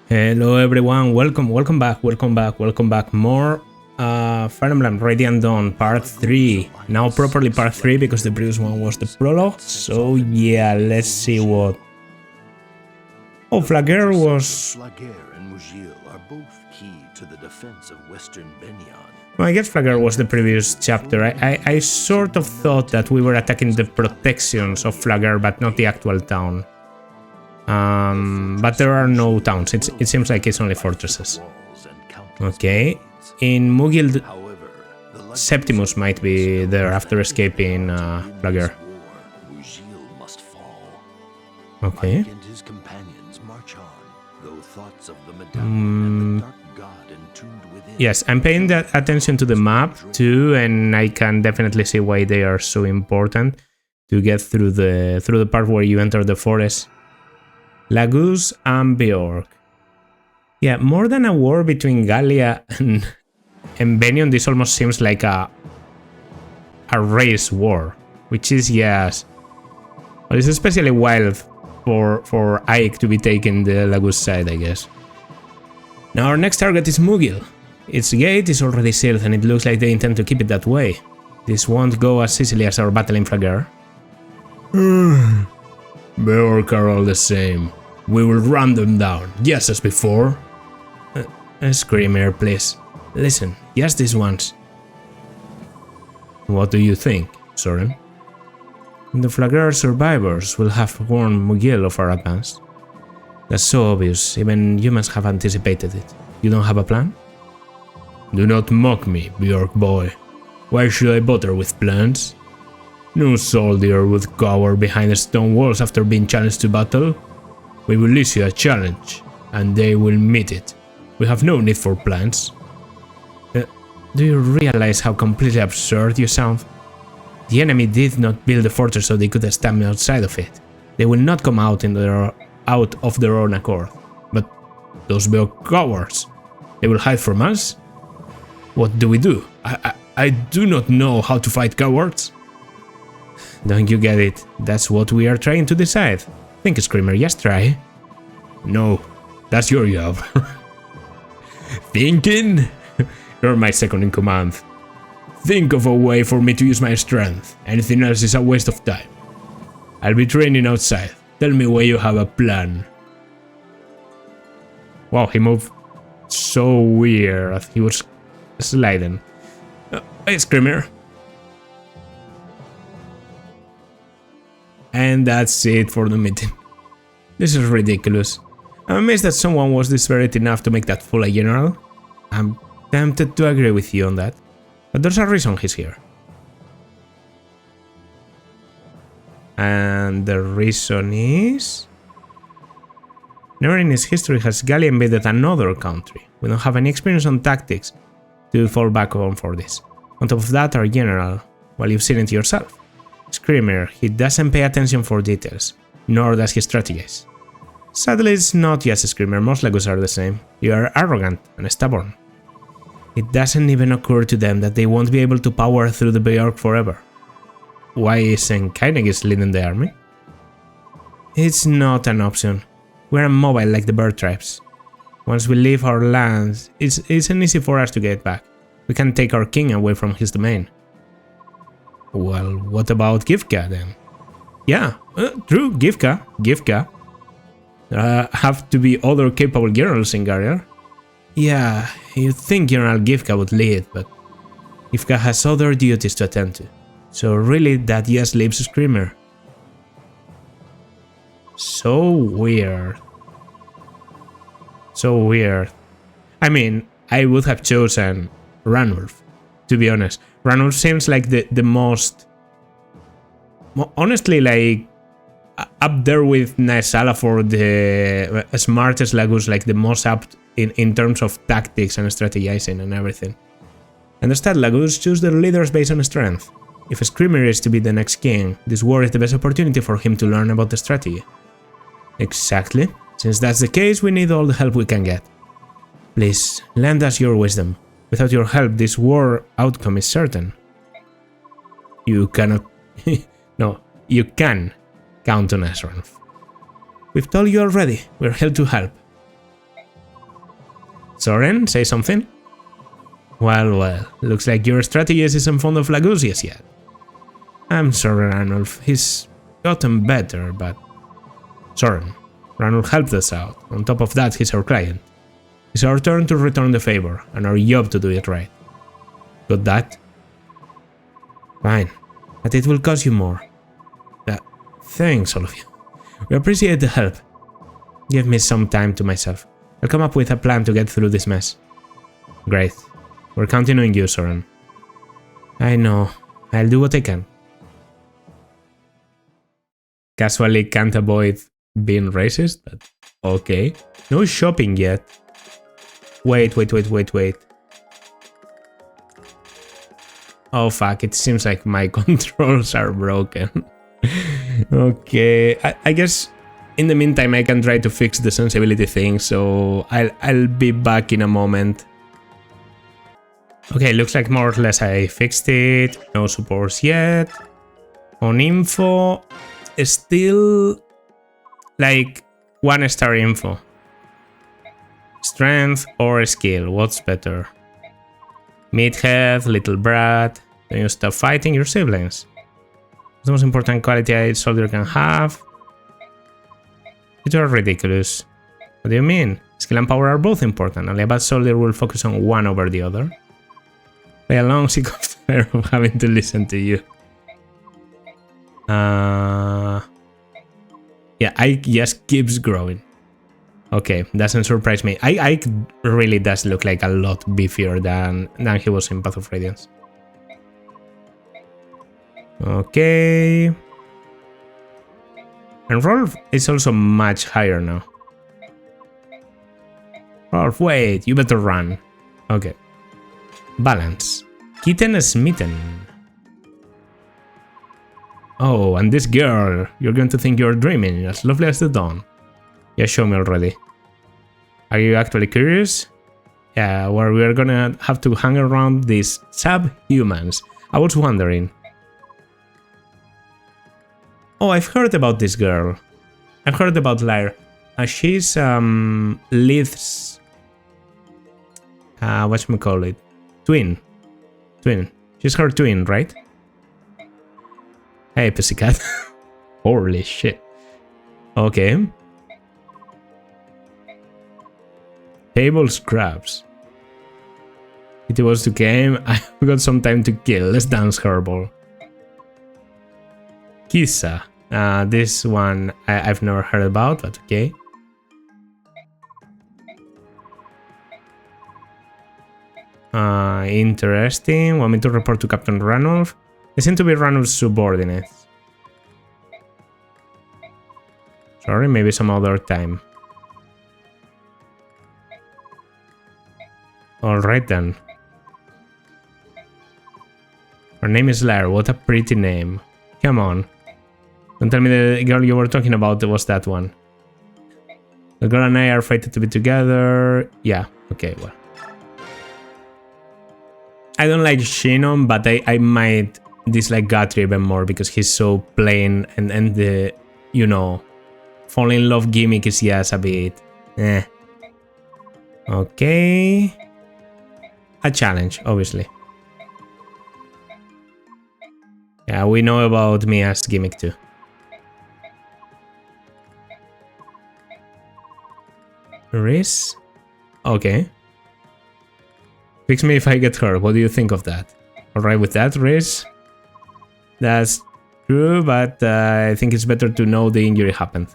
Hello everyone, welcome back. More Fire Emblem Radiant Dawn Part 3. Now properly Part 3 because the previous one was the prologue. So yeah, let's see what... Oh, Flaguer was... Flaguer and Mugil are both key to the defense of Western Benyon. Well, I guess Flaguer was the previous chapter. I sort of thought that we were attacking the protections of Flaguer, but not the actual town. But there are no towns. It seems like it's only fortresses. Okay. In Mugil, Septimus might be there after escaping Flaguer. Okay. Yes, I'm paying that attention to the map too, and I can definitely see why they are so important to get through the part where you enter the forest. Laguz and Bjork. Yeah, more than a war between Gallia and Benyon, this almost seems like a race war, which is, yes, well, it's especially wild for Ike to be taking the Laguz side, I guess. Now our next target is Mugil. Its gate is already sealed and it looks like they intend to keep it that way. This won't go as easily as our battle in Flaguer. Bjork are all the same. We will run them down, just as before. Screamer, please. Listen, just this once. What do you think, Soren? The Flaguer survivors will have warned Mugil of our advance. That's so obvious, even humans have anticipated it. You don't have a plan? Do not mock me, Bjork boy. Why should I bother with plans? No soldier would cower behind the stone walls after being challenged to battle. We will issue a challenge, and they will meet it. We have no need for plans. Do you realize how completely absurd you sound? The enemy did not build a fortress so they could stand outside of it. They will not come out of their own accord. But those Bjork cowards, they will hide from us? What do we do? I do not know how to fight cowards. Don't you get it? That's what we are trying to decide. Think, Screamer, just try. No, that's your job. Thinking? You're my second in command. Think of a way for me to use my strength. Anything else is a waste of time. I'll be training outside. Tell me where you have a plan. Wow, he moved so weird. He was sliding. Hey, Screamer. And that's it for the meeting. This is ridiculous. I'm amazed that someone was desperate enough to make that fool a general. I'm tempted to agree with you on that, but there's a reason he's here. And the reason is... Never in its history has Gallia invaded another country. We don't have any experience on tactics to fall back on for this. On top of that, our general, well, you've seen it yourself. Screamer, he doesn't pay attention for details, nor does he strategize. Sadly, it's not just a Screamer, most Laguz are the same. You are arrogant and stubborn. It doesn't even occur to them that they won't be able to power through the Bjork forever. Why isn't Kynegis leading the army? It's not an option. We're immobile like the bird tribes. Once we leave our lands, it's easy for us to get back. We can take our king away from his domain. Well, what about Gifka then? Yeah, true, Gifka. There have to be other capable generals in Gallia. Yeah, you'd think General Gifka would lead, but Gifka has other duties to attend to. So really, that just leaves Screamer. So weird. So weird. I mean, I would have chosen Ranulf, to be honest. Ranulf seems like the most... Honestly, like, up there with Naesala for the smartest Laguz, like the most apt in terms of tactics and strategizing and everything. And instead, Laguz choose their leaders based on strength. If Screamer is to be the next king, this war is the best opportunity for him to learn about the strategy. Exactly. Since that's the case, we need all the help we can get. Please, lend us your wisdom. Without your help, this war outcome is certain. You cannot... No, you can count on us, Ranulf. We've told you already, we're here to help. Soren, say something? Well, looks like your strategist isn't fond of Lagusias yet. I'm sorry, Ranulf, he's gotten better, but... Soren, Ranulf helped us out. On top of that, he's our client. It's our turn to return the favor, and our job to do it right. Got that? Fine, but it will cost you more. Thanks, all of you. We appreciate the help. Give me some time to myself. I'll come up with a plan to get through this mess. Great. We're counting on you, Soren. I know. I'll do what I can. Casually can't avoid being racist, but okay. No shopping yet. Wait. Oh fuck, it seems like my controls are broken. Okay, I guess in the meantime I can try to fix the sensibility thing, so I'll be back in a moment. Okay, looks like more or less I fixed it. No supports yet. On info, still like 1-star info. Strength or skill, what's better? Meathead, little brat. Then you stop fighting your siblings. The most important quality a soldier can have. You are ridiculous. What do you mean? Skill and power are both important. Only a bad soldier will focus on one over the other. Play along, sick of having to listen to you. Yeah, Ike just keeps growing. Okay, doesn't surprise me. Ike really does look like a lot beefier than he was in Path of Radiance. Okay. And Rolf is also much higher now. Rolf, wait, you better run. Okay. Balance. Kitten smitten. Oh, and this girl. You're going to think you're dreaming, as lovely as the dawn. Yeah, show me already. Are you actually curious? Yeah, well, we're gonna have to hang around these subhumans. I was wondering. Oh, I've heard about this girl. I've heard about Lyre. She's Lith's whatchamacallit? Twin. She's her twin, right? Hey, pussycat. Holy shit. Okay. Table scraps. It was the game. I've got some time to kill. Let's dance herbal. Kisa. This one I've never heard about, but okay. Interesting. Want me to report to Captain Ranulf? They seem to be Ranulf's subordinates. Sorry, maybe some other time. Alright then. Her name is Lyre. What a pretty name. Come on. Don't tell me the girl you were talking about was that one. The girl and I are fated to be together. Yeah, okay, well. I don't like Shinon, but I might dislike Guthrie even more because he's so plain and the, you know, fall in love gimmick is just a bit eh. Okay. A challenge, obviously. Yeah, we know about Mia's gimmick too. Riz? Okay. Fix me if I get hurt. What do you think of that? Alright with that, Riz? That's true, but I think it's better to know the injury happened.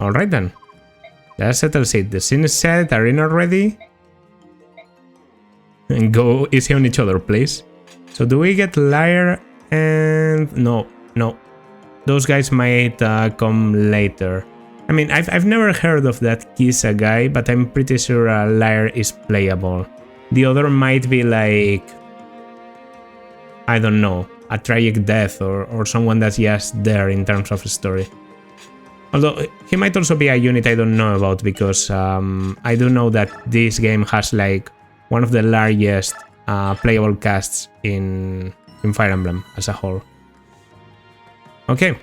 Alright then. That settles it. The scene is set, arena ready. And go easy on each other, please. So do we get Lyre and... No. Those guys might come later. I mean, I've never heard of that Kisa guy, but I'm pretty sure Lyre is playable. The other might be like... I don't know, a tragic death or someone that's just there in terms of story. Although, he might also be a unit I don't know about because I do know that this game has like one of the largest playable casts in Fire Emblem as a whole. Okay.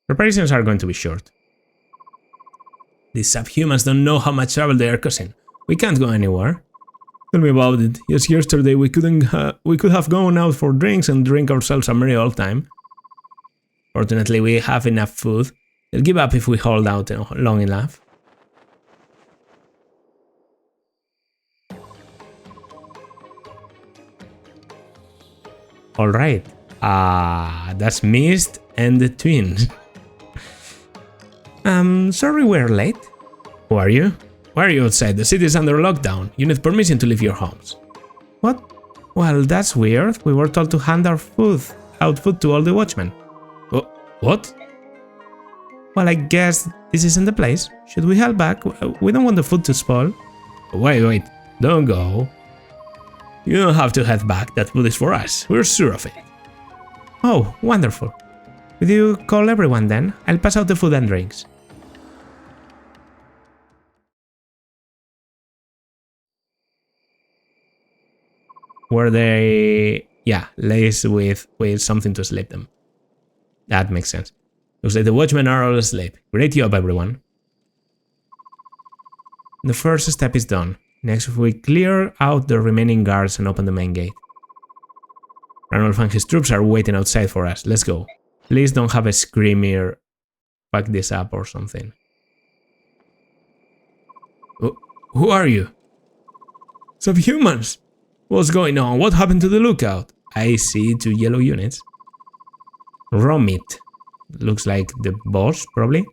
Preparations are going to be short. These subhumans don't know how much trouble they are causing. We can't go anywhere. Tell me about it. Just yesterday we could have gone out for drinks and drink ourselves a merry old time. Fortunately, we have enough food. They'll give up if we hold out long enough. Alright. That's Mist and the twins. Sorry we're late. Who are you? Why are you outside? The city is under lockdown. You need permission to leave your homes. What? Well, that's weird. We were told to hand out food to all the watchmen. What? Well, I guess this isn't the place. Should we head back? We don't want the food to spoil. Wait. Don't go. You don't have to head back. That food is for us. We're sure of it. Oh, wonderful. Will you call everyone then? I'll pass out the food and drinks. Were they... yeah, laced with something to sleep them. That makes sense. Looks like the watchmen are all asleep. Great job, everyone. The first step is done. Next, we clear out the remaining guards and open the main gate. Ranulf and his troops are waiting outside for us. Let's go. Please don't have a screamer fuck this up or something. Who are you? Subhumans! What's going on? What happened to the lookout? I see 2 yellow units. Raw meat. Looks like the boss, probably.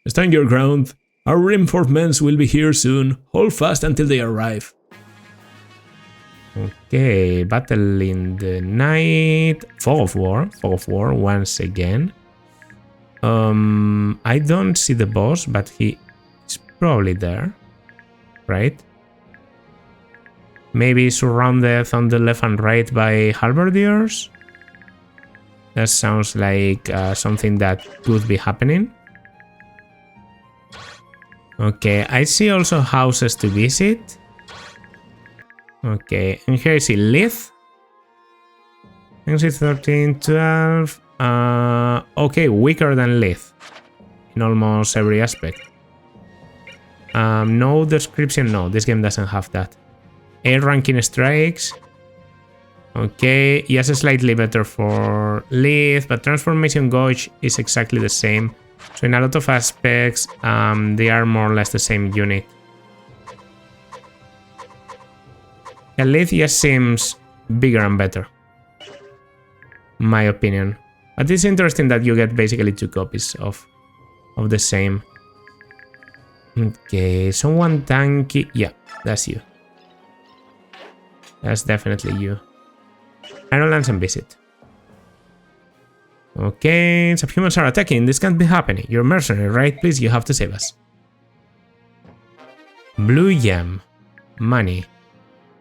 Stand your ground. Our reinforcements will be here soon. Hold fast until they arrive. Okay, battle in the night. Fog of War once again. I don't see the boss, but he is probably there, right? Maybe surrounded on the left and right by halberdiers. That sounds like something that could be happening. Okay, I see also houses to visit. Okay, and here I see Lith. I see 13, 12. Okay, weaker than Lith in almost every aspect. No description, no, this game doesn't have that. 8 ranking strikes. Okay, yes, slightly better for Lith, but Transformation Gauge is exactly the same. So in a lot of aspects, they are more or less the same unit. Yeah, Lith just seems bigger and better, my opinion. But it's interesting that you get basically 2 copies of the same. Okay, someone tanky. Yeah, that's you. That's definitely you. Iron Lance and visit. Okay, subhumans are attacking. This can't be happening. You're a mercenary, right? Please, you have to save us. Blue gem. Money.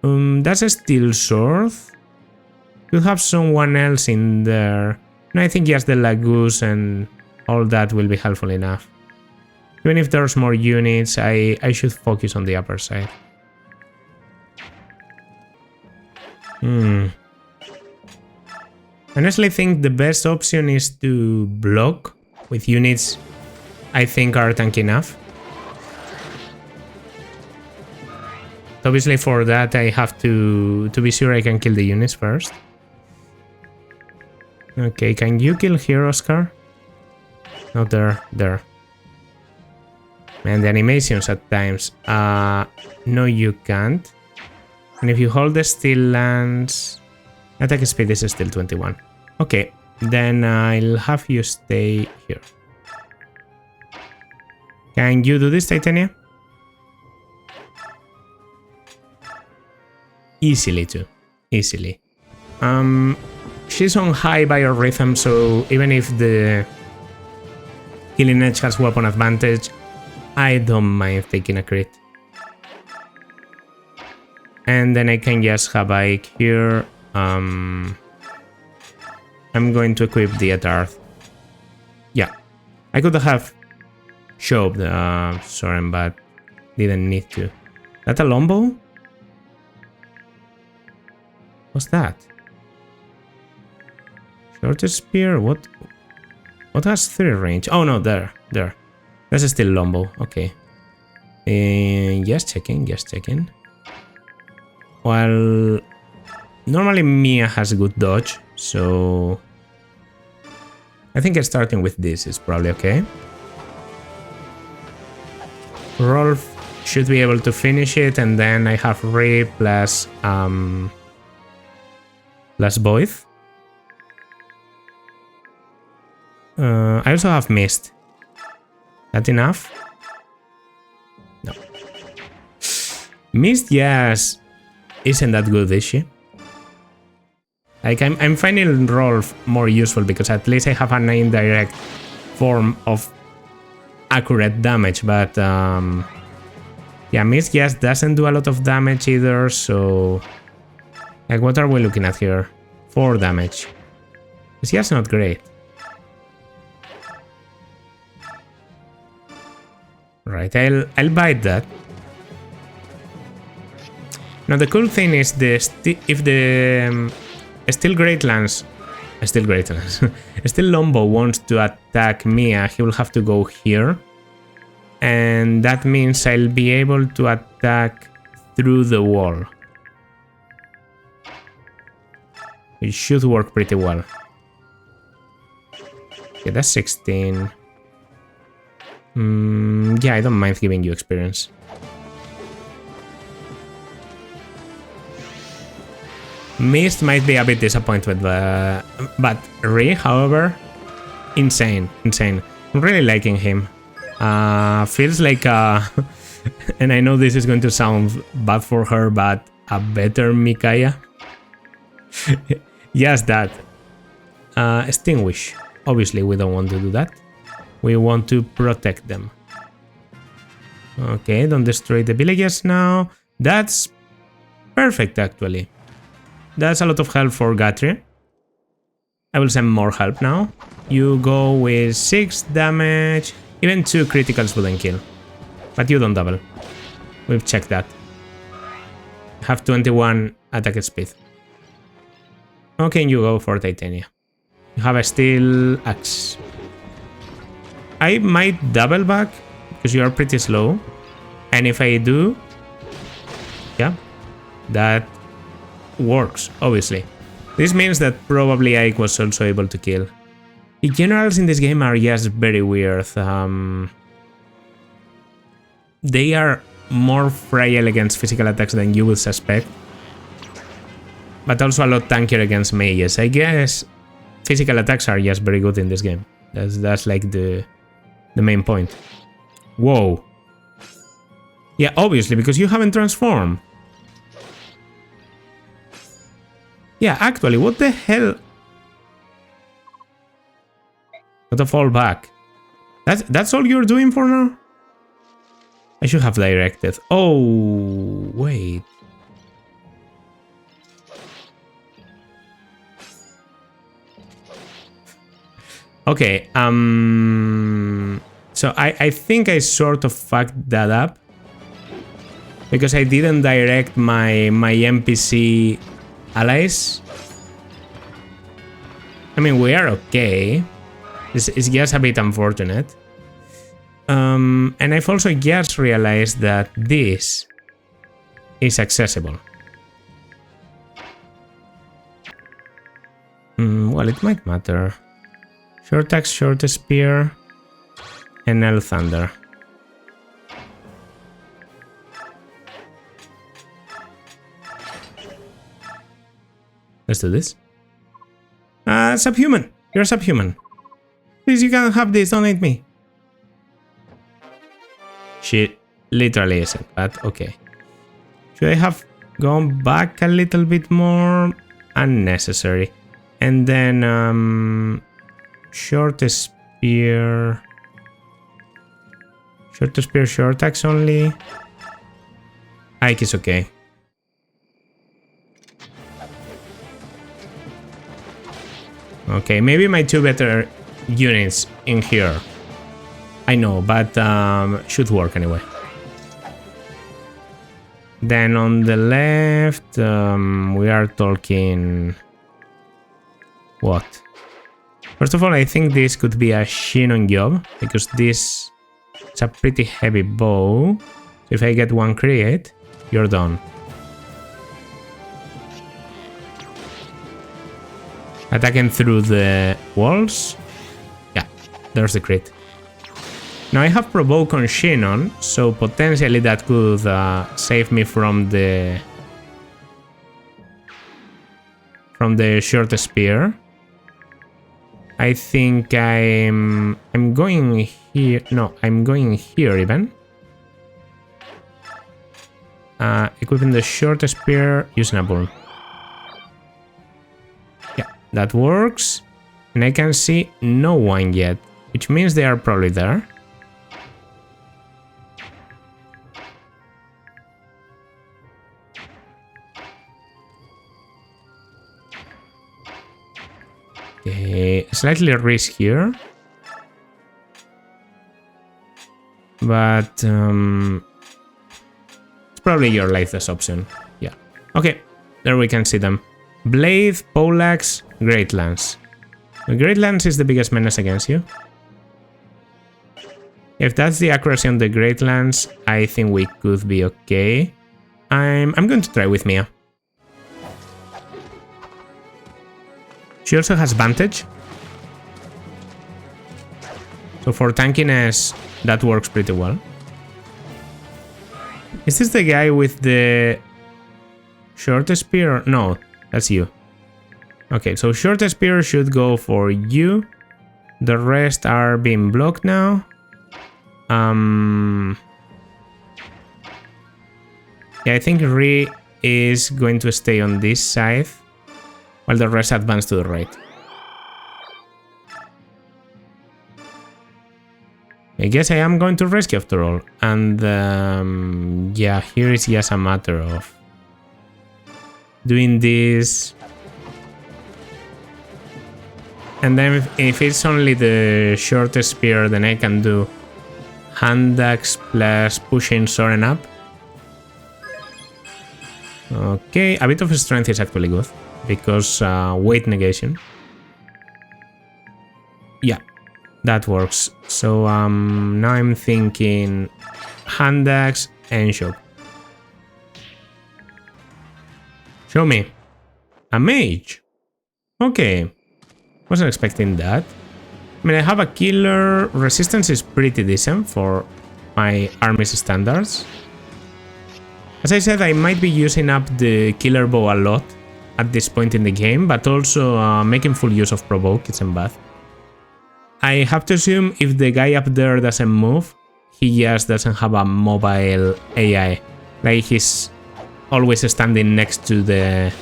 That's a steel sword. You'll have someone else in there. No, I think just the Lagoose and all that will be helpful enough. Even if there's more units, I should focus on the upper side. Honestly, I think the best option is to block with units I think are tanky enough. Obviously, for that, I have to be sure I can kill the units first. Okay, can you kill here, Oscar? No, there. Man, the animations at times. No, you can't. And if you hold the steel lance, attack speed is still 21. Okay, then I'll have you stay here. Can you do this, Titania? Easily too. Easily. She's on high biorhythm, so even if the Killing Edge has weapon advantage, I don't mind taking a crit. And then I can just have Ike here. I'm going to equip the Atarth. Yeah. I could have shoved Soren, but didn't need to. That a longbow? What's that? Shorter spear? What has 3 range? Oh no, there. That's still longbow. Okay. Just checking, just checking. Well, normally Mia has good dodge, so I think starting with this is probably okay. Rolf should be able to finish it, and then I have Ray plus Voith. I also have Mist. That enough? No. Mist, yes, isn't that good, is she? Like, I'm finding Rolf more useful because at least I have an indirect form of accurate damage, but yeah, Mist just doesn't do a lot of damage either, so like, what are we looking at here? 4 damage. It's just not great. Right, I'll bite that. Now the cool thing is if the Steel Greatlands, Steel Lombo wants to attack Mia, he will have to go here. And that means I'll be able to attack through the wall. It should work pretty well. Okay, that's 16. Yeah, I don't mind giving you experience. Mist might be a bit disappointed, but Ray, however, insane. I'm really liking him. Feels like and I know this is going to sound bad for her, but a better Micaiah. Yes, that. Extinguish. Obviously, we don't want to do that. We want to protect them. Okay, don't destroy the villages now. That's perfect, actually. That's a lot of help for Guthrie. I will send more help now. You go with 6 damage. Even 2 criticals wouldn't kill. But you don't double. We've checked that. Have 21 attack speed. Okay, you go for Titania. You have a steel axe. I might double back because you are pretty slow. And if I do, yeah, that works, obviously. This means that probably Ike was also able to kill. The generals in this game are just very weird. They are more frail against physical attacks than you would suspect. But also a lot tankier against mages. I guess physical attacks are just very good in this game. That's like the main point. Whoa. Yeah, obviously, because you haven't transformed. Yeah, actually, what the hell? Not to fall back. That's all you're doing for now? I should have directed. Oh, wait. Okay, so I think I sort of fucked that up. Because I didn't direct my NPC allies. I mean, we are okay. It's just a bit unfortunate. And I've also just realized that this is accessible. Well, it might matter. Short axe, short spear, and L Thunder. Let's do this. Subhuman! You're subhuman. Please, you can't have this, don't hate me. She literally isn't, but okay. Should I have gone back a little bit more? Unnecessary. And then, short spear. Short spear, short axe only. Ike is okay. Okay, maybe my 2 better units in here. I know, but should work anyway. Then on the left, we are talking... What? First of all, I think this could be a Shinon job, because this is a pretty heavy bow. If I get one crit, you're done. Attacking through the walls. Yeah, there's the crit. Now I have Provoke on Shinon, so potentially that could save me from the short spear. I think I'm going here. No, I'm going here even. Equipping the short spear using a burn. Yeah, that works. And I can see no one yet, which means they are probably there. Okay, slightly riskier. But it's probably your latest option. Yeah. Okay, there we can see them. Blade, Poleaxe, Great Lance. The Great Lance is the biggest menace against you. If that's the accuracy on the Great Lance, I think we could be okay. I'm going to try with Mia. She also has Vantage. So for tankiness, that works pretty well. Is this the guy with the short spear? No, that's you. Okay, so short spear should go for you. The rest are being blocked now. Yeah, I think Ri is going to stay on this side while the rest advance to the right. I guess I am going to rescue after all. And yeah, here is just a matter of doing this. And then if it's only the short spear, then I can do hand axe plus pushing Soren up. Okay, a bit of strength is actually good because weight negation. Yeah, that works. So now I'm thinking hand axe and shock. Show me. A mage. Okay. Wasn't expecting that. I mean, I have a killer. Resistance is pretty decent for my army's standards. As I said, I might be using up the killer bow a lot at this point in the game, but also making full use of Provoke isn't bad. I have to assume if the guy up there doesn't move, he just doesn't have a mobile AI. Like he's always standing next to the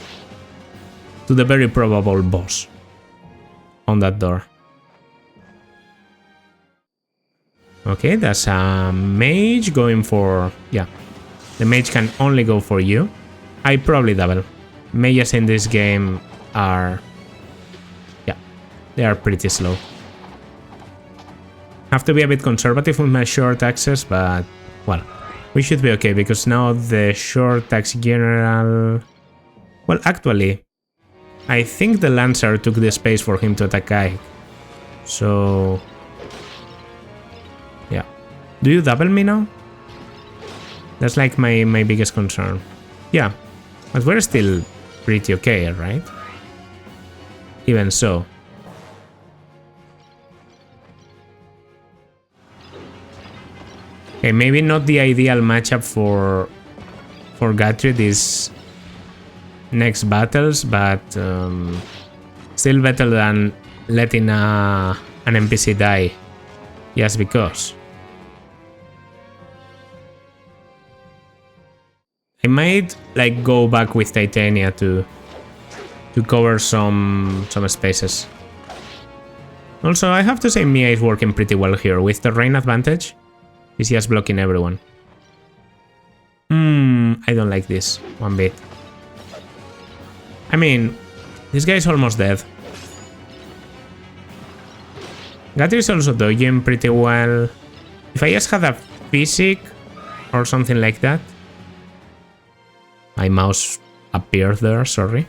very probable boss on that door. Okay, that's a mage going for... yeah, the mage can only go for you. I probably double. Mages in this game are... yeah, they are pretty slow. Have to be a bit conservative with my short axes, but... well, we should be okay, because now the short axe general... well, actually, I think the Lancer took the space for him to attack Ike. So... yeah. Do you double me now? That's like my biggest concern. Yeah, but we're still pretty okay, right? Even so. Okay, maybe not the ideal matchup for Gatrid these next battles, but still better than letting an NPC die just because. I might like go back with Titania to cover some spaces. Also, I have to say Mia is working pretty well here with the rain advantage. He's just blocking everyone. I don't like this one bit. I mean, this guy is almost dead. Gatri is also dodging pretty well. If I just had a physic or something like that. My mouse appeared there, sorry.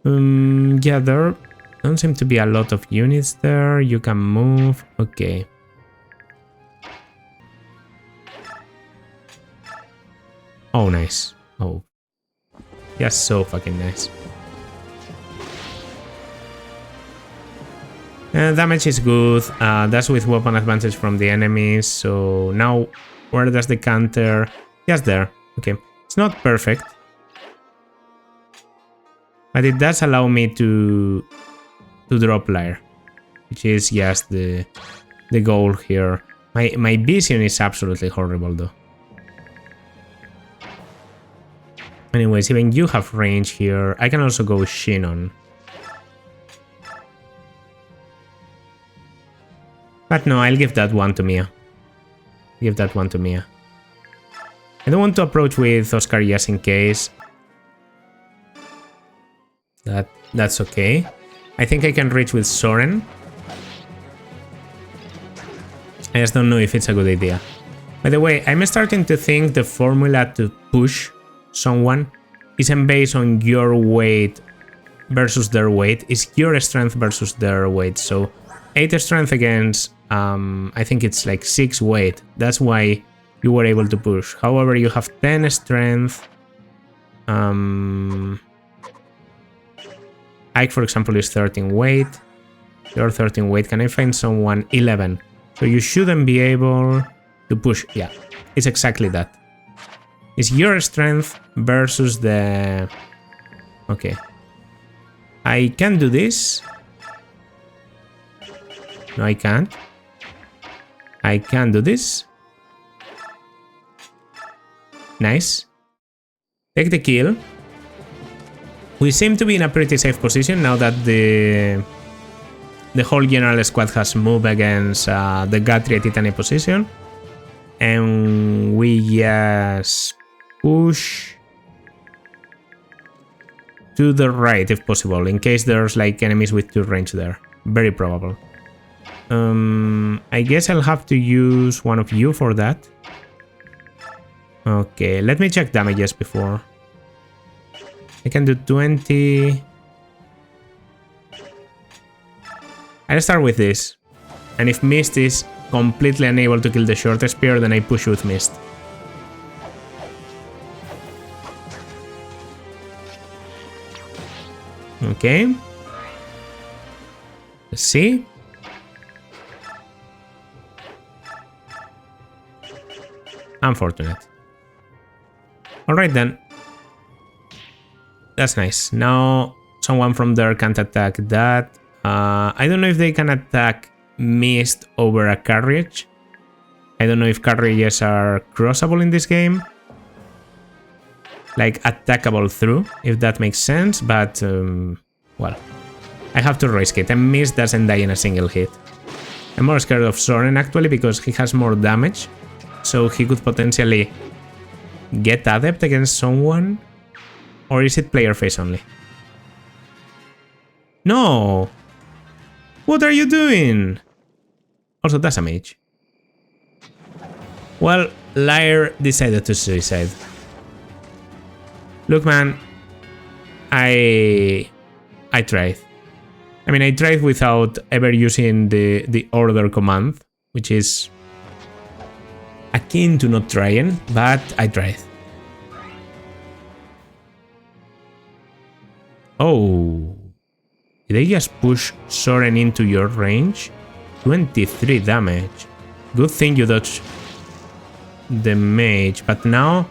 Yeah, there don't seem to be a lot of units there. You can move. Okay. Oh, nice. Oh. Just so fucking nice. Damage is good. That's with weapon advantage from the enemies. So now, where does the counter? Just there. Okay. It's not perfect. But it does allow me to drop Lyre, which is just the goal here. My vision is absolutely horrible though. Anyways, even you have range here. I can also go Shinon. But no, I'll give that one to Mia. Give that one to Mia. I don't want to approach with Oscar just in case. That's okay. I think I can reach with Soren. I just don't know if it's a good idea. By the way, I'm starting to think the formula to push someone isn't based on your weight versus their weight. It's your strength versus their weight. So 8 strength against, I think it's like 6 weight. That's why you were able to push. However, you have 10 strength. Ike, for example, is 13 weight. You're 13 weight. Can I find someone? 11. So you shouldn't be able to push. Yeah, it's exactly that. It's your strength versus the... Okay. I can do this. No, I can't. I can do this. Nice. Take the kill. We seem to be in a pretty safe position now that the whole general squad has moved against the Guthrie Titania position. And we just push to the right if possible, in case there's like enemies with 2 range there. Very probable. I guess I'll have to use one of you for that. Okay, let me check damages before. I can do 20. I'll start with this. And if Mist is completely unable to kill the short spear, then I push with Mist. Okay. Let's see. Unfortunate. Alright then. That's nice. Now someone from there can't attack that. I don't know if they can attack Mist over a carriage. I don't know if carriages are crossable in this game. Like attackable through, if that makes sense. But, well, I have to risk it. And Mist doesn't die in a single hit. I'm more scared of Soren actually because he has more damage. So he could potentially get adept against someone. Or is it player face only? No! What are you doing? Also, that's a mage. Well, Lyre decided to suicide. Look, man. I tried. I mean, I tried without ever using the order command, which is akin to not trying, but I tried. Oh, did I just push Soren into your range? 23 damage. Good thing you dodged the mage, but now,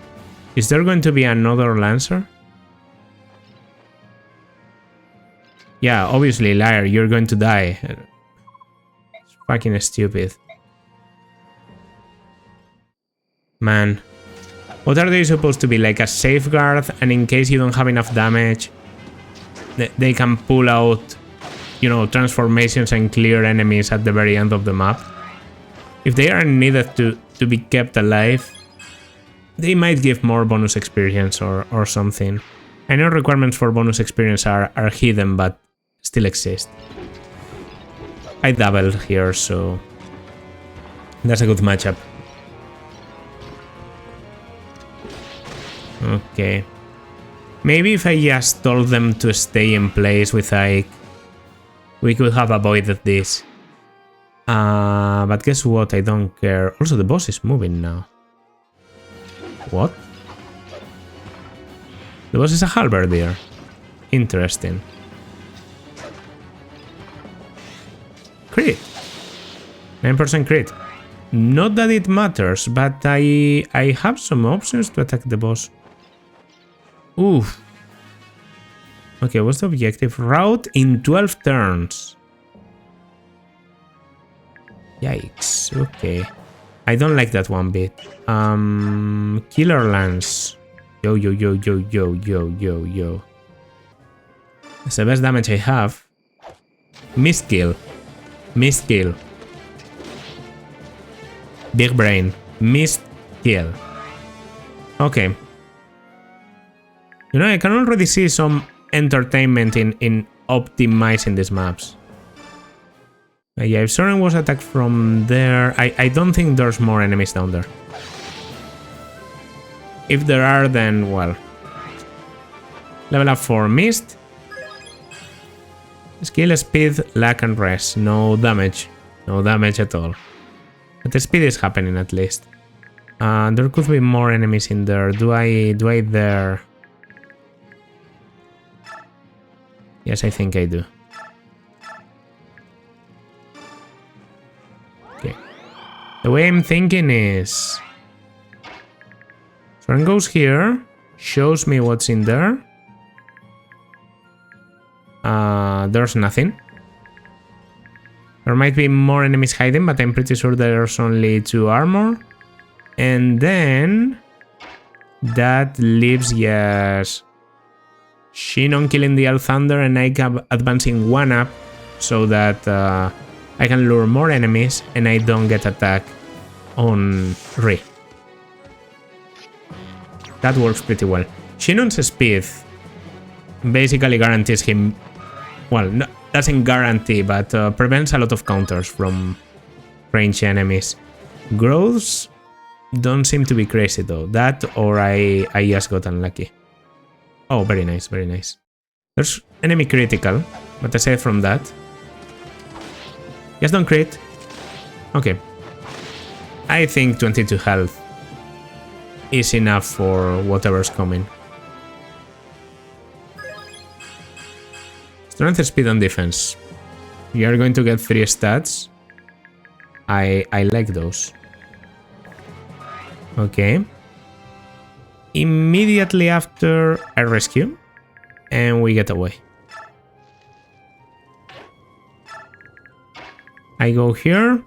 is there going to be another Lancer? Yeah, obviously, Lyre, you're going to die. It's fucking stupid. Man. What are they supposed to be? Like a safeguard, and in case you don't have enough damage, they can pull out, you know, transformations and clear enemies at the very end of the map. If they are needed to be kept alive, they might give more bonus experience or something. I know requirements for bonus experience are hidden, but still exist. I doubled here, so that's a good matchup. Okay. Maybe if I just told them to stay in place with Ike, we could have avoided this. But guess what? I don't care. Also, the boss is moving now. What? The boss is a halberdier. Interesting. Crit. 9% crit. Not that it matters, but I have some options to attack the boss. Oof. Okay, what's the objective? Route in 12 turns. Yikes. Okay. I don't like that one bit. Killer Lance. Yo, yo, yo, yo, yo, yo, yo, yo. It's the best damage I have. Missed kill. Missed kill. Big brain. Missed kill. Okay. You know, I can already see some entertainment in optimizing these maps. Yeah, if Soren was attacked from there, I don't think there's more enemies down there. If there are, then, well. Level up for Mist. Skill, speed, luck, and rest. No damage. No damage at all. But the speed is happening at least. There could be more enemies in there. Do I dare? Yes, I think I do. Okay. The way I'm thinking is... Soren goes here, shows me what's in there. There's nothing. There might be more enemies hiding, but I'm pretty sure there's only 2 armor. And then... that leaves, yes... Shinon killing the Elf Thunder and I kept advancing 1 up so that I can lure more enemies and I don't get attacked on Ri. That works pretty well. Shinon's speed basically guarantees him... Well, no, doesn't guarantee, but prevents a lot of counters from ranged enemies. Growths don't seem to be crazy though. That or I just got unlucky. Oh, very nice, very nice. There's enemy critical, but aside from that... Just don't crit. Okay. I think 22 health is enough for whatever's coming. Strength, speed, and defense. You are going to get 3 stats. I like those. Okay. Immediately after I rescue, and we get away. I go here.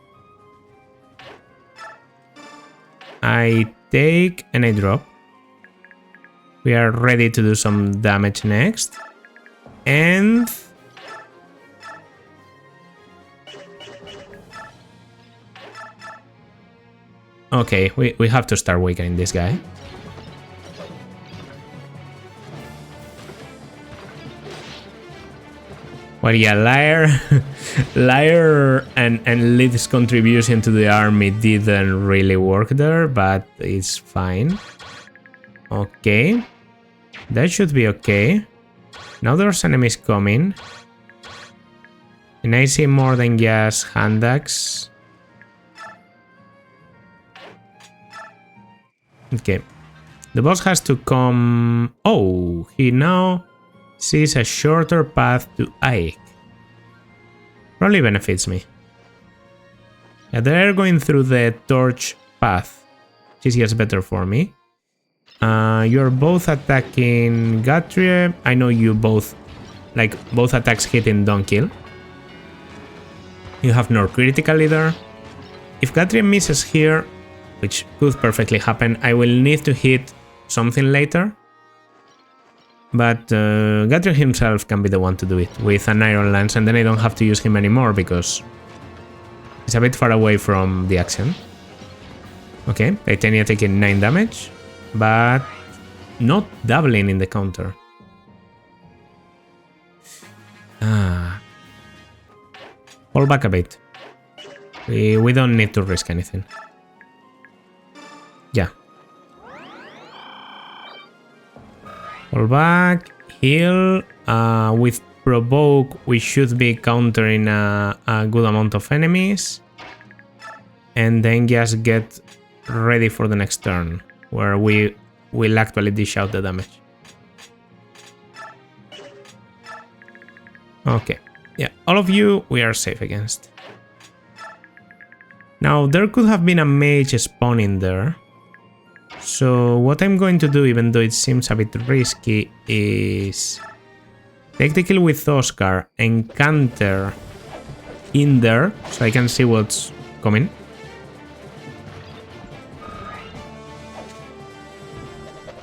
I take and I drop. We are ready to do some damage next. And... okay, we have to start weakening this guy. Well, yeah, Liar and Lid's contribution to the army didn't really work there, but it's fine. Okay. That should be okay. Now there's enemies coming. And I see more than just hand axe. Okay. The boss has to come... Oh, he now... sees a shorter path to Ike. Probably benefits me. Yeah, they're going through the torch path, which is just better for me. You're both attacking Guthrie. I know you both, like, both attacks hitting don't kill. You have no critical either. If Guthrie misses here, which could perfectly happen, I will need to hit something later. But Guthrie himself can be the one to do it with an Iron Lance, and then I don't have to use him anymore because he's a bit far away from the action. Okay, Titania taking 9 damage, but not doubling in the counter. Hold back a bit. We don't need to risk anything. Yeah. Fall back, heal. With provoke, we should be countering a good amount of enemies. And then just get ready for the next turn, where we will actually dish out the damage. Okay. Yeah, all of you we are safe against. Now, there could have been a mage spawning there. So what I'm going to do, even though it seems a bit risky, is take the kill with Oscar and counter in there so I can see what's coming.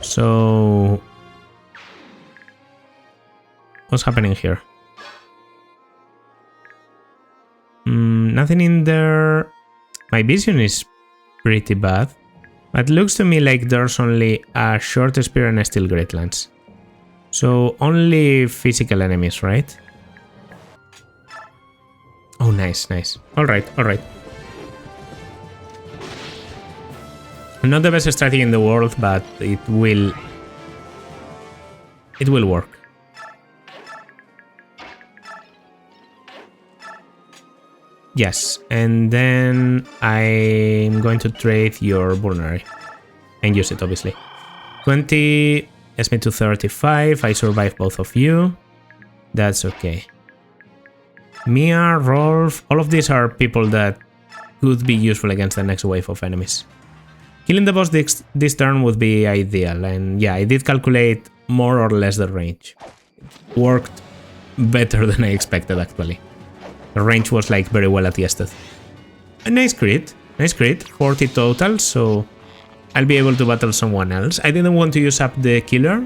So what's happening here? Nothing in there. My vision is pretty bad. But it looks to me like there's only a short spear and a steel great lance. So only physical enemies, right? Oh, nice, nice. Alright, alright. Not the best strategy in the world, but it will work. Yes, and then I'm going to trade your vulnerary and use it, obviously. 20 gets me to 35. I survive both of you. That's okay. Mia, Rolf, all of these are people that could be useful against the next wave of enemies. Killing the boss this turn would be ideal, and yeah, I did calculate more or less the range. It worked better than I expected, actually. The range was like very well adjusted. A nice crit, 40 total, so I'll be able to battle someone else. I didn't want to use up the killer,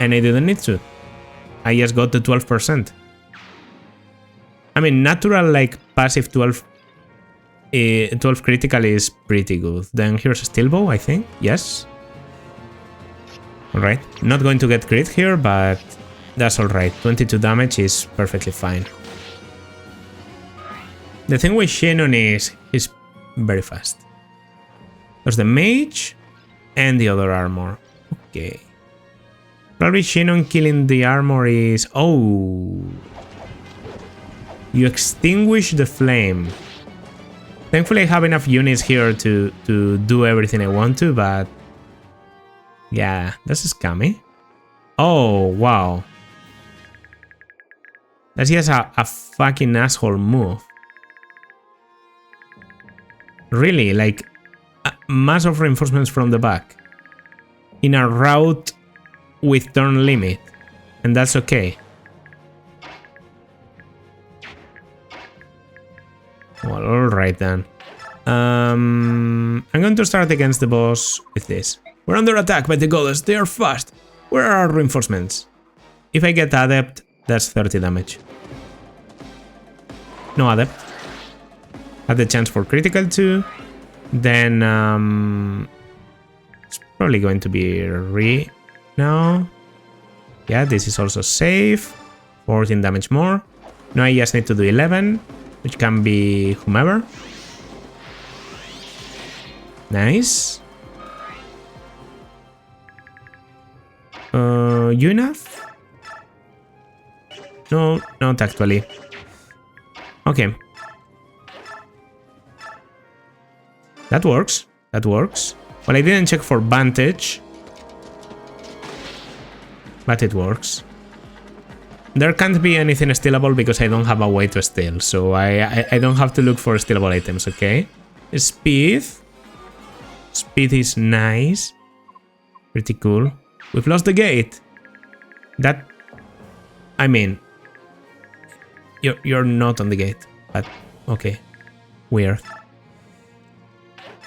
and I didn't need to. I just got the 12%. I mean, natural like passive 12 critical is pretty good. Then here's a steel bow, I think. Yes. Alright, not going to get crit here, but that's alright. 22 damage is perfectly fine. The thing with Shannon is he's very fast. There's the mage and the other armor. Okay. Probably Shannon killing the armor is... Oh. You extinguish the flame. Thankfully I have enough units here to do everything I want to, but... Yeah, that's scummy. Oh, wow. That's just a fucking asshole move. Really, like massive reinforcements from the back in a route with turn limit, and that's okay. Well, alright then. I'm going to start against the boss with this. We're under attack by the goddess, they are fast. Where are our reinforcements? If I get adept, that's 30 damage. No adept. Had the chance for critical too. Then it's probably going to be re now. Yeah, this is also safe. 14 damage more. Now I just need to do 11, which can be whomever. Nice. You enough? No, not actually. Okay. That works. That works. Well, I didn't check for vantage, but it works. There can't be anything stealable because I don't have a way to steal, so I don't have to look for stealable items, okay? Speed. Speed is nice. Pretty cool. We've lost the gate. That... I mean... You're not on the gate, but... Okay. Weird.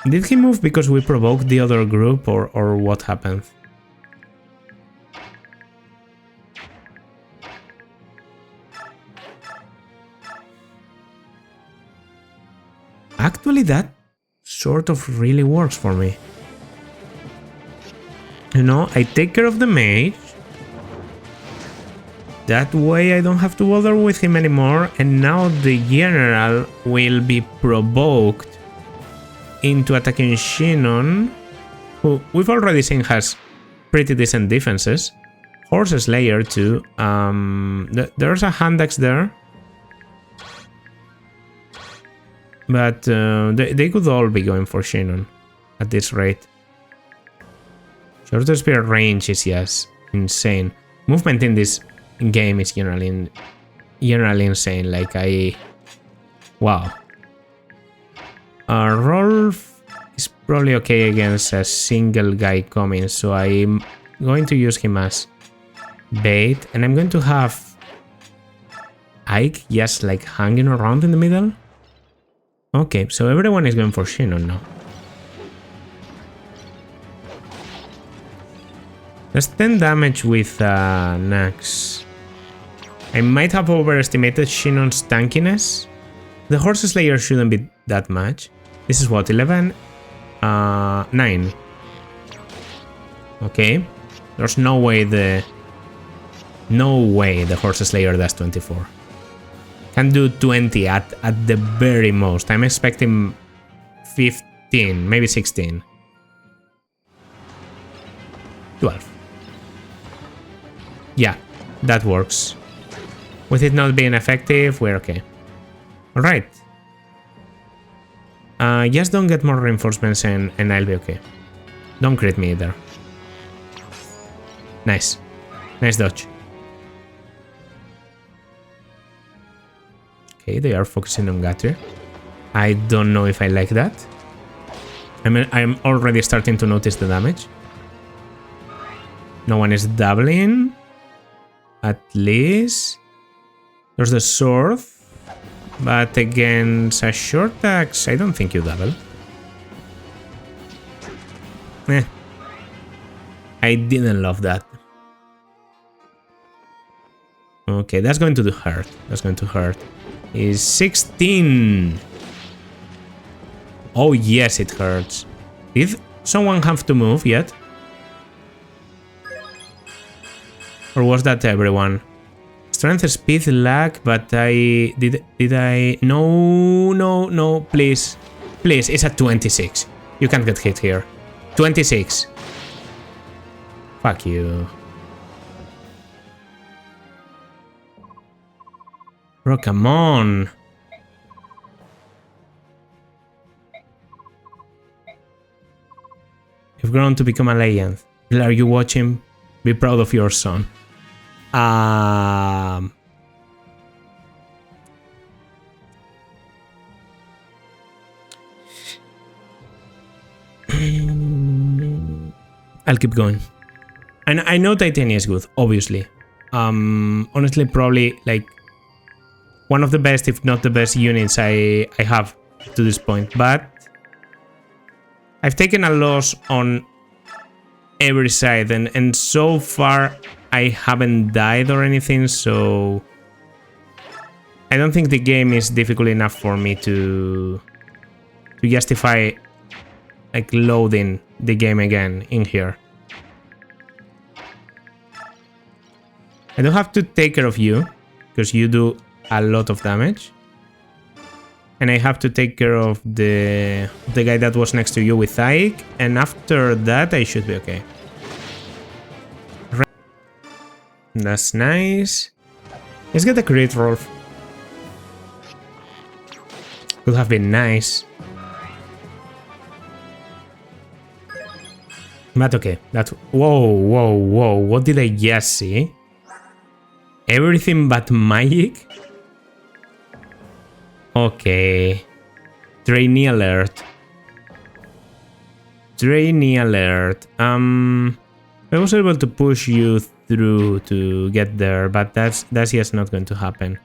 Did he move because we provoked the other group, or what happened? Actually, that sort of really works for me. You know, I take care of the mage. That way I don't have to bother with him anymore, and now the general will be provoked into attacking Shannon, who we've already seen has pretty decent defenses. Horse Slayer too. There's a hand axe there. But they could all be going for Shannon at this rate. Short spear range is, yes, insane. Movement in this game is generally generally insane. Like wow. Rolf is probably okay against a single guy coming, so I'm going to use him as bait, and I'm going to have Ike just like hanging around in the middle. Okay, so everyone is going for Shinon now. That's 10 damage with Nax. I might have overestimated Shinon's tankiness. The Horse Slayer shouldn't be that much. This is what, 11? 9. Okay. There's no way the Horse Slayer does 24. Can do 20 at the very most. I'm expecting 15, maybe 16. 12. Yeah, that works. With it not being effective, we're okay. Alright. Just don't get more reinforcements and I'll be okay. Don't crit me either. Nice. Nice dodge. Okay, they are focusing on Gatri. I don't know if I like that. I'm already starting to notice the damage. No one is doubling. At least. There's the sword. But against a short axe, I don't think you double. I didn't love that. Okay, that's going to hurt. That's going to hurt. Is 16. Oh yes, it hurts. Did someone have to move yet? Or was that everyone? Strength, speed, lag, but I... Did I... No, please. Please, it's at 26. You can't get hit here. 26. Fuck you. Bro, come on. You've grown to become a legend. Are you watching? Be proud of your son. I'll keep going. And I know Titania is good, obviously. Honestly, probably like one of the best, if not the best units I have to this point. But I've taken a loss on every side, and so far I haven't died or anything, so I don't think the game is difficult enough for me to justify like loading the game again in here. I don't have to take care of you because you do a lot of damage, and I have to take care of the guy that was next to you with Ike, and after that I should be okay. That's nice. Let's get a crit roll. Could have been nice. But okay, that's... Whoa. What did I just see? Everything but magic? Okay. Trainee alert. Trainee alert. I was able to push you through to get there, but that's just not going to happen.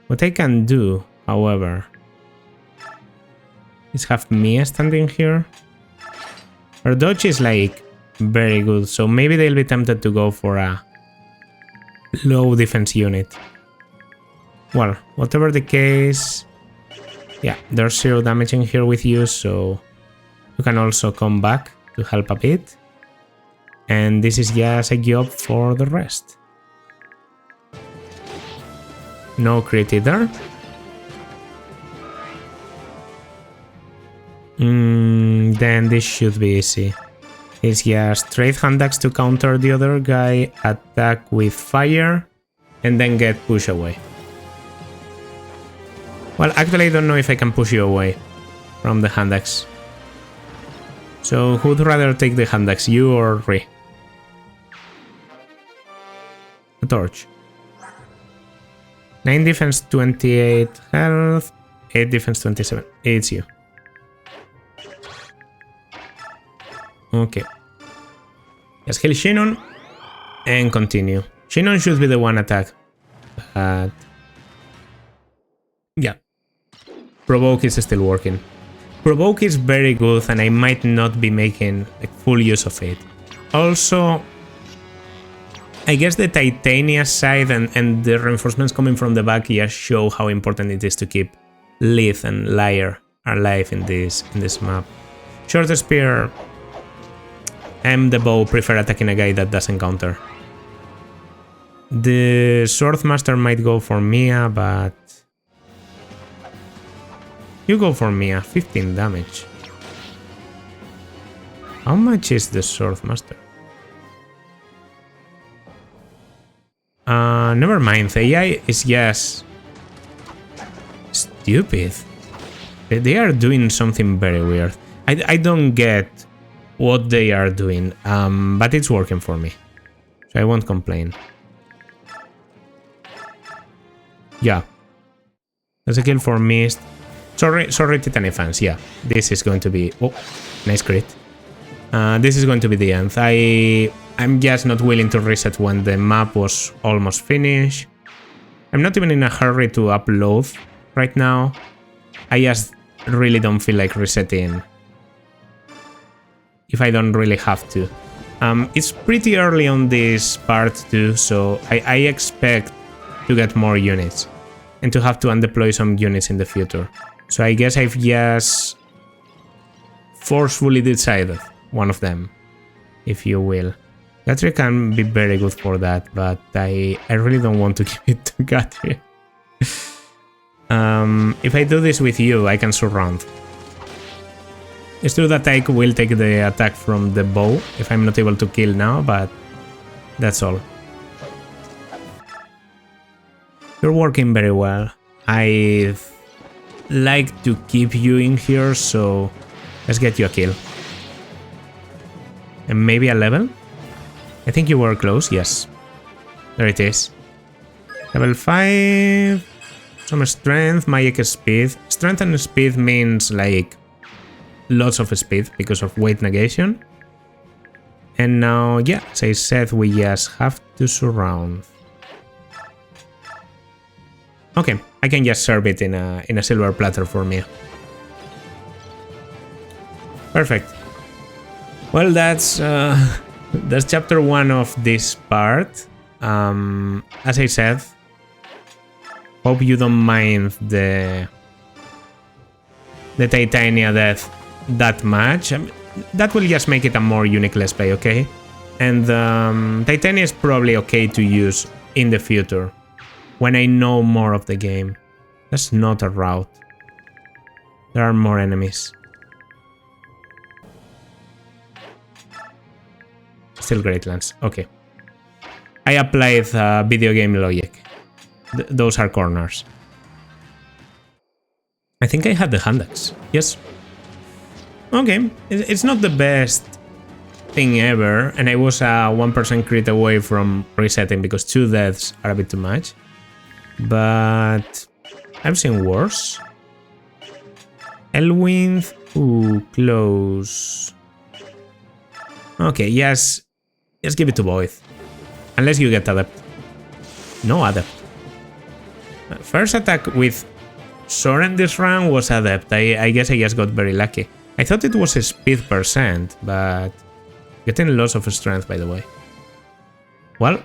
What I can do, however, is have Mia standing here. Her dodge is like very good, so maybe they'll be tempted to go for a low defense unit. Well, whatever the case, yeah, there's 0 damage in here with you, so you can also come back to help a bit. And this is just a job for the rest. No crit either. Then this should be easy. It's just trade hand axe to counter the other guy, attack with fire, and then get pushed away. Well, actually I don't know if I can push you away from the hand axe. So who'd rather take the hand axe, you or Rhi? A torch. 9 defense, 28 health, 8 defense, 27. It's you. Okay. Just heal Shinon and continue. Shinon should be the one attack. But yeah. Provoke is still working. Provoke is very good and I might not be making like, full use of it. Also, I guess the Titania side and the reinforcements coming from the back just show how important it is to keep Lith and Lyre alive in this map. Short Spear, I'm the bow, prefer attacking a guy that doesn't counter. The Swordmaster might go for Mia, but you go for Mia, 15 damage. How much is the Swordmaster? Never mind, the AI is just stupid. They are doing something very weird. I don't get what they are doing, but it's working for me, so I won't complain. Yeah, that's a kill for Mist. Sorry, Titania fans. Yeah, this is going to be... Oh, nice crit. This is going to be the end. I'm just not willing to reset when the map was almost finished. I'm not even in a hurry to upload right now. I just really don't feel like resetting if I don't really have to. It's pretty early on this part too, so I expect to get more units and to have to undeploy some units in the future. So I guess I've just forcefully decided one of them, if you will. Gatri can be very good for that, but I really don't want to give it to Gatri. If I do this with you, I can surround. It's true that I will take the attack from the bow if I'm not able to kill now, but that's all. You're working very well. I like to keep you in here, so let's get you a kill. And maybe a level? I think you were close, yes. There it is. Level 5. Some strength, magic speed. Strength and speed means like lots of speed because of weight negation. And now, yeah, as I said, we just have to surround. Okay, I can just serve it in a silver platter for me. Perfect. Well, that's chapter 1 of this part. As I said, hope you don't mind the Titania death that much. I mean, that will just make it a more unique let's play, okay? And Titania is probably okay to use in the future when I know more of the game. That's not a route. There are more enemies. Still Greatlands. Okay. I applied video game logic. Those are corners. I think I had the hand axe. Yes. Okay. It's not the best thing ever, and I was 1% crit away from resetting because 2 deaths are a bit too much. But I've seen worse. Elwind. Ooh, close. Okay, yes. Just give it to Void. Unless you get Adept. No Adept. First attack with Soren this round was Adept. I guess I just got very lucky. I thought it was a speed %, but getting lots of strength, by the way. Well,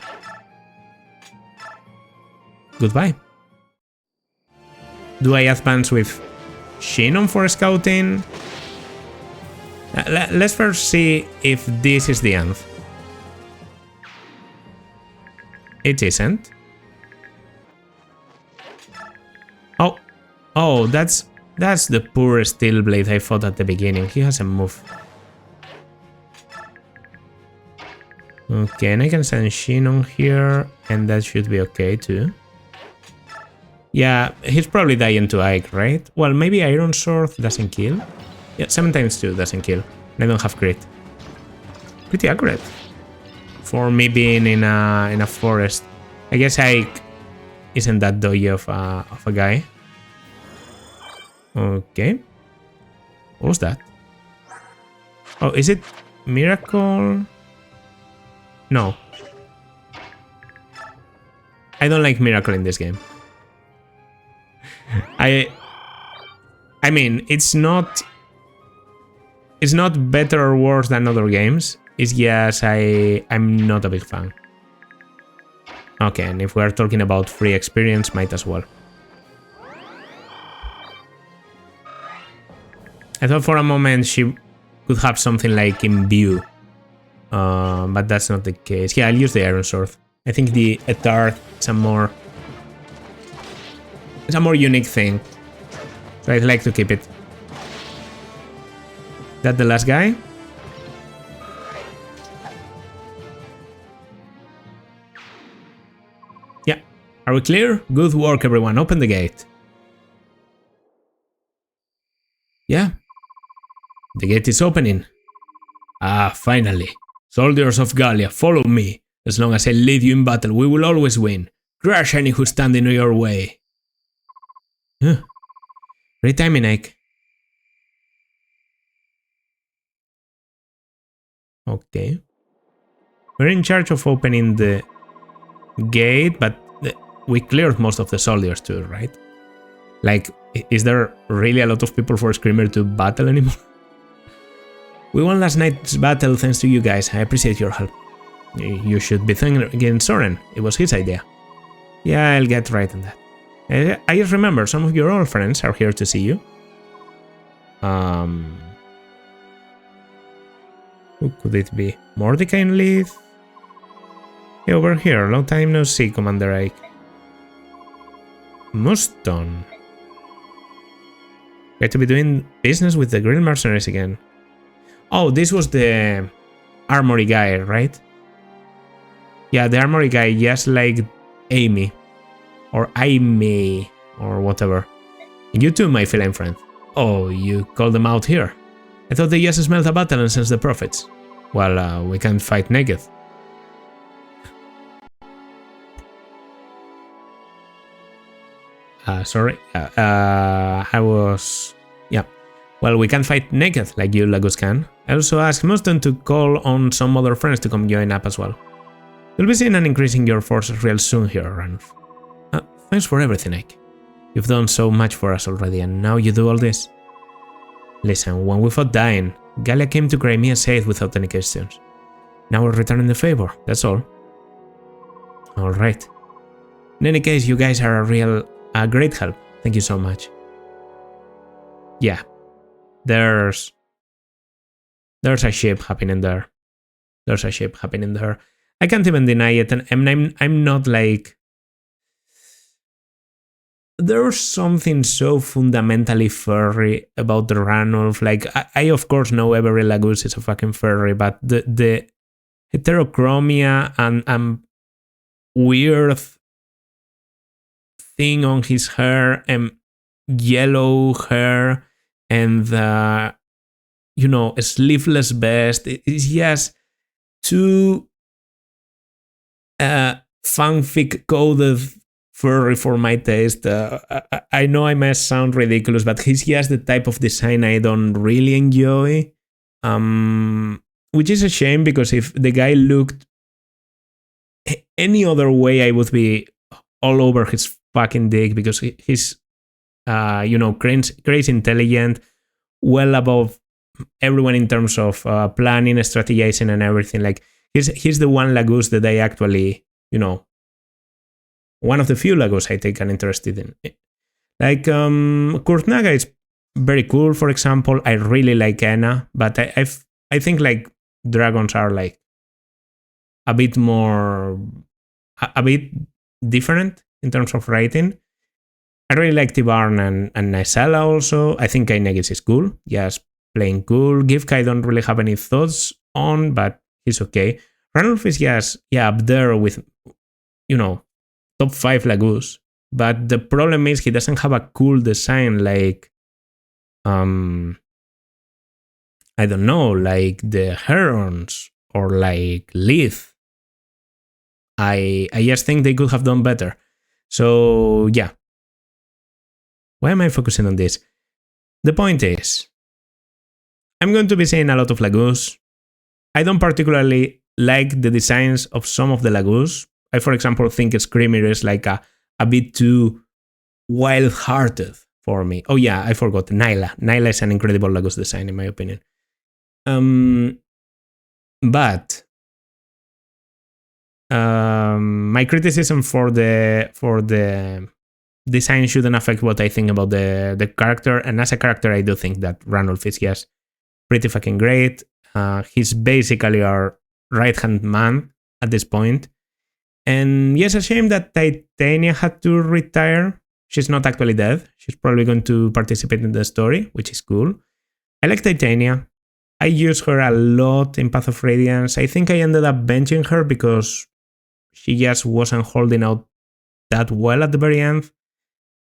goodbye. Do I advance with Shinon for scouting? Let's first see if this is the end. It isn't. Oh, that's the poor Steel Blade I fought at the beginning. He has a move. Okay, and I can send Shinon here, and that should be okay too. Yeah, he's probably dying to Ike, right? Well, maybe Iron Sword doesn't kill. Yeah, 7 times 2 doesn't kill. And I don't have crit. Pretty accurate for me being in a forest. I guess Ike isn't that dodgy of a guy. Okay. What was that? Oh, is it Miracle? No. I don't like Miracle in this game. I mean, it's not better or worse than other games. It's just I'm not a big fan. Okay, and if we're talking about free experience, might as well. I thought for a moment she could have something like Imbue, but that's not the case. Yeah, I'll use the Iron Sword. I think the Etard is a more unique thing, so I'd like to keep it. That the last guy? Yeah. Are we clear? Good work, everyone. Open the gate. Yeah. The gate is opening. Ah, finally. Soldiers of Gallia, follow me. As long as I lead you in battle, we will always win. Crush any who stand in your way. Huh. Great timing, Ike. Okay. We're in charge of opening the gate, but we cleared most of the soldiers too, right? Like, is there really a lot of people for Screamer to battle anymore? We won last night's battle thanks to you guys. I appreciate your help. You should be thanking Soren. It was his idea. Yeah, I'll get right on that. I just remember some of your old friends are here to see you. Who could it be? Mordecai and Leith? Hey, over here. Long time no see, Commander Ike. Muston. Great to be doing business with the Grill Mercenaries again. Oh, this was the armory guy, right? Yeah, the armory guy, just like Amy. Or Amy, or whatever. And you too, my feline friend. Oh, you called them out here. I thought they just smelled a battle and sensed the prophets. Well, we can't fight naked. Sorry. I was... Yeah. Well, we can't fight naked like you Lagus can. I also asked Muston to call on some other friends to come join up as well. You'll be seeing and increasing your forces real soon here, Ranulf. Thanks for everything, Ike. You've done so much for us already, and now you do all this. Listen, when we fought Dying, Gallia came to Crimea safe without any questions. Now we're returning the favor, that's all. Alright. In any case, you guys are a great help. Thank you so much. Yeah. There's a ship happening there. There's a ship happening there. I can't even deny it, and I'm not like... There's something so fundamentally furry about the Ranulf. Like, I of course know every Lagus is a fucking furry, but the heterochromia and weird thing on his hair and yellow hair and a sleeveless vest, it's just too fanfic coded furry for my taste. I know I may sound ridiculous, but he's just the type of design I don't really enjoy. Which is a shame, because if the guy looked any other way, I would be all over his fucking dick, because he's, crazy intelligent, well above everyone in terms of planning, strategizing, and everything. Like, he's the one Lagus that I actually, one of the few Lagus I take an interest in. Like, Kurtnaga is very cool, for example. I really like Anna, but I think, like, dragons are, like, a bit different in terms of writing. I really like Tibarn and Nysala also. I think Kainegis is cool. Just plain cool. Givka I don't really have any thoughts on, but he's okay. Ranulf is just, up there with, top 5 Lagus. But the problem is he doesn't have a cool design like, I don't know, like the Herons or like Leith. I just think they could have done better. So yeah. Why am I focusing on this? The point is, I'm going to be saying a lot of Lagoos. I don't particularly like the designs of some of the Lagoos. I, for example, think Screamer is like a bit too wild-hearted for me. Oh yeah, I forgot. Nyla. Nyla is an incredible Lagoos design, in my opinion. But my criticism for the design shouldn't affect what I think about the character. And as a character, I do think that Ranulph is just pretty fucking great. He's basically our right-hand man at this point. And yes, a shame that Titania had to retire. She's not actually dead. She's probably going to participate in the story, which is cool. I like Titania. I use her a lot in Path of Radiance. I think I ended up benching her because she just wasn't holding out that well at the very end.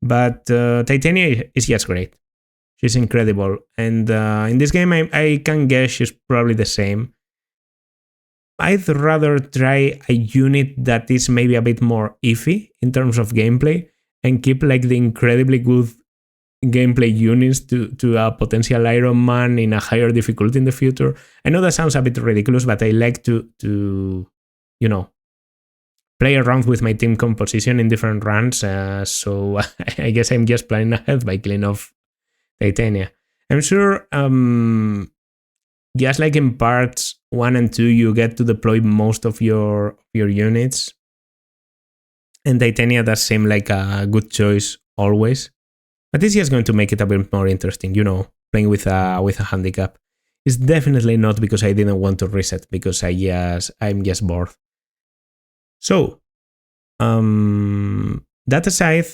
But Titania is just great. She's incredible. And in this game, I can guess she's probably the same. I'd rather try a unit that is maybe a bit more iffy in terms of gameplay and keep like the incredibly good gameplay units to a potential Iron Man in a higher difficulty in the future. I know that sounds a bit ridiculous, but I like to you know, play around with my team composition in different runs. So I guess I'm just planning ahead by killing off Titania. I'm sure just like in parts 1 and 2, you get to deploy most of your units. And Titania does seem like a good choice always. But this is going to make it a bit more interesting, you know, playing with a handicap. It's definitely not because I didn't want to reset, because I'm just bored. So, that aside,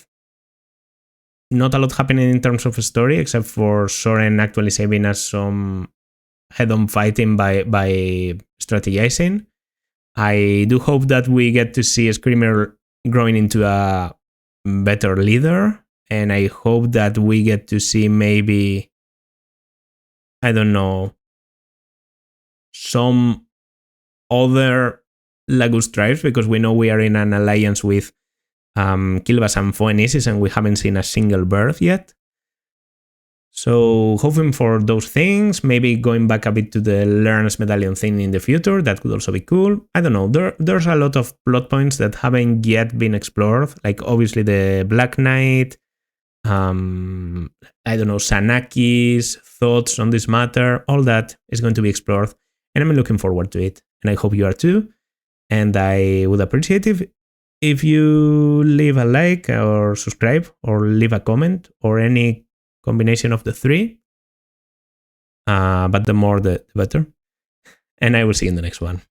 not a lot happening in terms of story, except for Soren actually saving us some head-on fighting by strategizing. I do hope that we get to see Screamer growing into a better leader, and I hope that we get to see maybe, I don't know, some other Lagus tribes, because we know we are in an alliance with Kilbas and Phoenicis, and we haven't seen a single birth yet. So hoping for those things, maybe going back a bit to the Learn's Medallion thing in the future, that could also be cool. I don't know, there's a lot of plot points that haven't yet been explored, like obviously the Black Knight, I don't know, Sanaki's thoughts on this matter, all that is going to be explored, and I'm looking forward to it, and I hope you are too. And I would appreciate if you leave a like or subscribe or leave a comment or any combination of the three. But the more the better. And I will see you in the next one.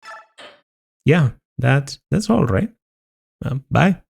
Yeah, that's all right. Bye.